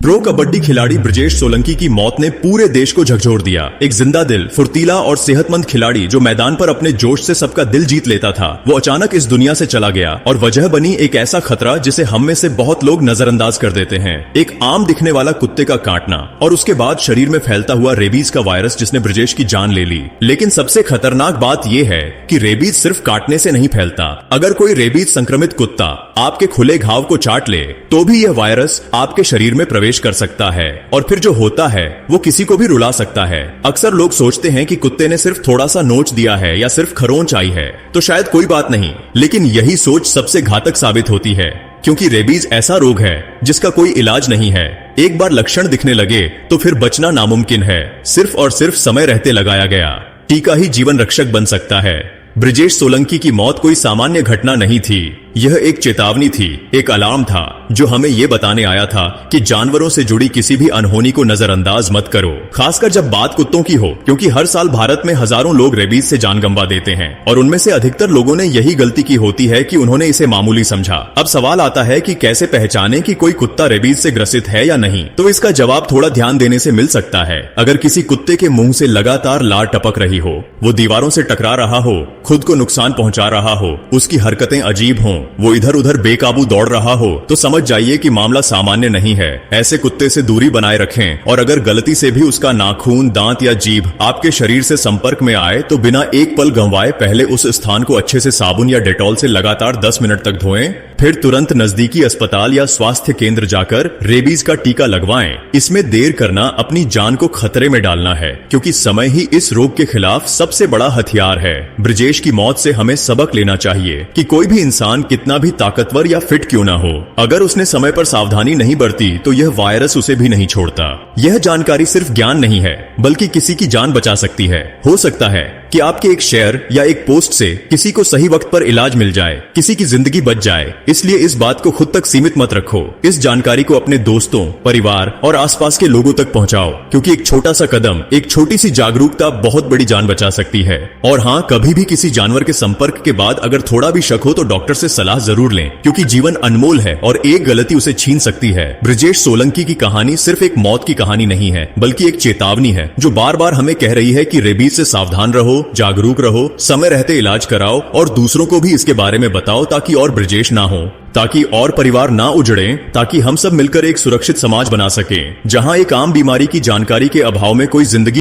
Pro kabaddi खिलाड़ी ब्रजेश सोलंकी की मौत ने पूरे देश को झकझोर दिया। एक जिंदा दिल, फुर्तीला और सेहतमंद खिलाड़ी जो मैदान पर अपने जोश से सबका दिल जीत लेता था, वो अचानक इस दुनिया से चला गया और वजह बनी एक ऐसा खतरा जिसे हम में से बहुत लोग नजरअंदाज कर देते हैं। एक आम दिखने वाला कुत्ते का काटना और उसके बाद शरीर में फैलता हुआ रेबीज का वायरस जिसने ब्रजेश की जान ले ली। लेकिन सबसे खतरनाक बात यह है कि रेबीज सिर्फ काटने से नहीं फैलता। अगर कोई रेबीज संक्रमित कुत्ता आपके खुले घाव को चाट ले तो भी यह वायरस आपके शरीर में प्रवेश कर सकता है और फिर जो होता है वो किसी को भी रुला सकता है। अक्सर लोग सोचते हैं कि कुत्ते ने सिर्फ थोड़ा सा नोच दिया है या सिर्फ खरोंच आई है तो शायद कोई बात नहीं, लेकिन यही सोच सबसे घातक साबित होती है, क्योंकि रेबीज ऐसा रोग है जिसका कोई इलाज नहीं है। एक बार लक्षण दिखने लगे तो फिर बचना नामुमकिन है। सिर्फ और सिर्फ समय रहते लगाया गया टीका ही जीवन रक्षक बन सकता है। ब्रजेश सोलंकी की मौत कोई सामान्य घटना नहीं थी, यह एक चेतावनी थी, एक अलार्म था जो हमें यह बताने आया था कि जानवरों से जुड़ी किसी भी अनहोनी को नजरअंदाज मत करो, खासकर जब बात कुत्तों की हो, क्योंकि हर साल भारत में हजारों लोग रेबीज से जान गंवा देते हैं और उनमें से अधिकतर लोगों ने यही गलती की होती है कि उन्होंने इसे मामूली समझा। अब सवाल आता है कि कैसे पहचाने कि कोई कुत्ता रेबीज से ग्रसित है या नहीं। तो इसका जवाब थोड़ा ध्यान देने से मिल सकता है। अगर किसी कुत्ते के मुंह से लगातार लार टपक रही हो, वो दीवारों से टकरा रहा हो, खुद को नुकसान पहुंचा रहा हो, उसकी हरकतें अजीब हों, वो इधर उधर बेकाबू दौड़ रहा हो, तो समझ जाइए कि मामला सामान्य नहीं है। ऐसे कुत्ते से दूरी बनाए रखें और अगर गलती से भी उसका नाखून, दांत या जीभ आपके शरीर से संपर्क में आए तो बिना एक पल गंवाए पहले उस स्थान को अच्छे से साबुन या डेटॉल से लगातार 10 मिनट तक धोएं, फिर तुरंत नजदीकी अस्पताल या स्वास्थ्य केंद्र जाकर रेबीज का टीका लगवाएं। इसमें देर करना अपनी जान को खतरे में डालना है, क्योंकि समय ही इस रोग के खिलाफ सबसे बड़ा हथियार है। ब्रजेश की मौत से हमें सबक लेना चाहिए कि कोई भी इंसान कितना भी ताकतवर या फिट क्यों ना हो, अगर उसने समय पर सावधानी नहीं बरती तो यह वायरस उसे भी नहीं छोड़ता। यह जानकारी सिर्फ ज्ञान नहीं है, बल्कि किसी की जान बचा सकती है। हो सकता है कि आपके एक शेयर या एक पोस्ट से किसी को सही वक्त पर इलाज मिल जाए, किसी की जिंदगी बच जाए। इसलिए इस बात को खुद तक सीमित मत रखो। इस जानकारी को अपने दोस्तों, परिवार और आसपास के लोगों तक पहुंचाओ, क्योंकि एक छोटा सा कदम, एक छोटी सी जागरूकता बहुत बड़ी जान बचा सकती है। और हाँ, कभी भी किसी जानवर के संपर्क के बाद अगर थोड़ा भी शक हो तो डॉक्टर से सलाह जरूर लें, क्योंकि जीवन अनमोल है और एक गलती उसे छीन सकती है। ब्रजेश सोलंकी की कहानी सिर्फ एक मौत की कहानी नहीं है, बल्कि एक चेतावनी है जो बार बार हमें कह रही है कि रेबीज से सावधान रहो, जागरूक रहो, समय रहते इलाज कराओ और दूसरों को भी इसके बारे में बताओ, ताकि और ब्रजेश ना हो, ताकि और परिवार ना उजड़े, ताकि हम सब मिलकर एक सुरक्षित समाज बना सकें, जहां एक आम बीमारी की जानकारी के अभाव में कोई जिंदगी